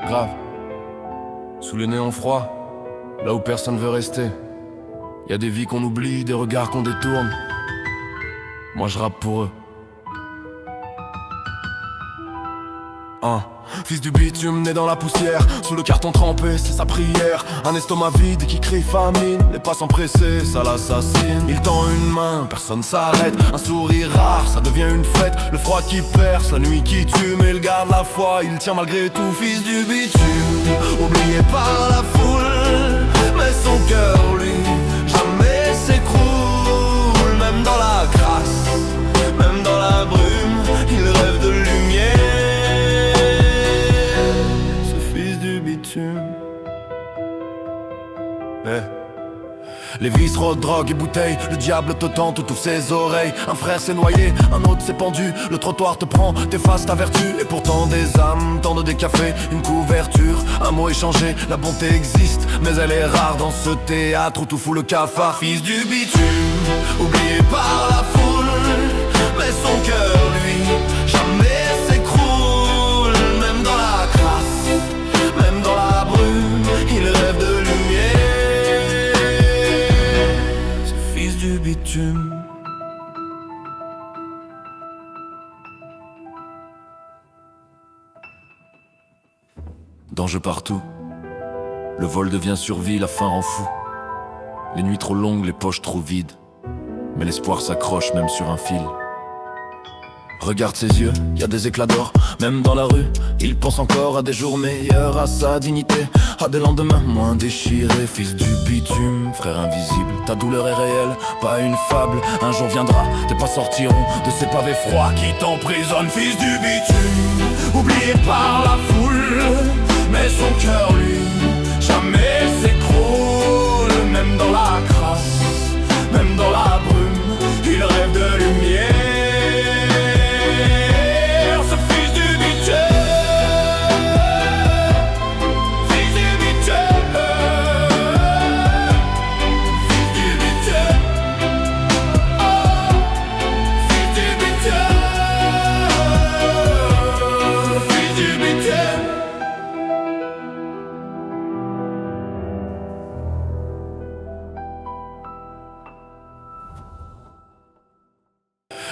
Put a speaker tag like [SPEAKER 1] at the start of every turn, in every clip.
[SPEAKER 1] Grave. Sous les néons froids, là où personne veut rester. Y a des vies qu'on oublie, des regards qu'on détourne. Moi je rappe pour eux. Fils du bitume, né dans la poussière, sous le carton trempé, c'est sa prière. Un estomac vide qui crie famine, les passants pressés, ça l'assassine. Il tend une main, personne s'arrête, un sourire rare, ça devient une fête. Le froid qui perce, la nuit qui tue, mais il garde la foi, il tient malgré tout. Fils du bitume, oublié par la foule, mais son cœur, lui, jamais s'écroule. Même dans la crasse, même dans la brume, il rêve de lumière. Les viscères, drogue et bouteilles, le diable te tente, tout ouvre ses oreilles. Un frère s'est noyé, un autre s'est pendu. Le trottoir te prend, t'efface ta vertu. Et pourtant des âmes tendent des cafés, une couverture, un mot échangé. La bonté existe, mais elle est rare dans ce théâtre où tout fout le cafard. Fils du bitume, oublié par la foule, mais son cœur, lui, jamais s'écroule. Même dans la crasse, même dans la brume, il rêve de du bitume. Danger partout, le vol devient survie, la faim rend fou. Les nuits trop longues, les poches trop vides, mais l'espoir s'accroche même sur un fil. Regarde ses yeux, y a des éclats d'or, même dans la rue. Il pense encore à des jours meilleurs, à sa dignité, à des lendemains moins déchirés. Fils du bitume, frère invisible, ta douleur est réelle, pas une fable. Un jour viendra, tes pas sortiront de ces pavés froids qui t'emprisonnent. Fils du bitume, oublié par la foule, mais son cœur, lui, jamais s'écroule. Même dans la crasse, même dans la brume, il rêve de lumière.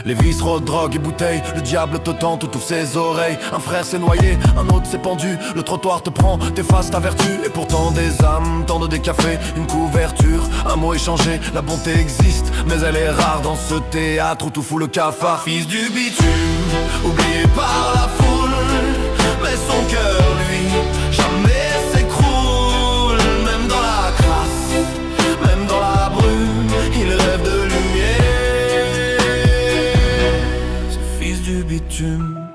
[SPEAKER 1] Les viscères, drogue et bouteilles, le diable te tente, tout ouvre ses oreilles. Un frère s'est noyé, un autre s'est pendu. Le trottoir te prend, t'efface ta vertu. Et pourtant des âmes tendent des cafés, une couverture, un mot échangé. La bonté existe, mais elle est rare dans ce théâtre où tout fout le cafard. Fils du bitume, oublié par la foule, mais son cœur, lui, jamais s'écroule. Même dans la crasse, même dans la brume, il rêve de lumière. Fils du bitume.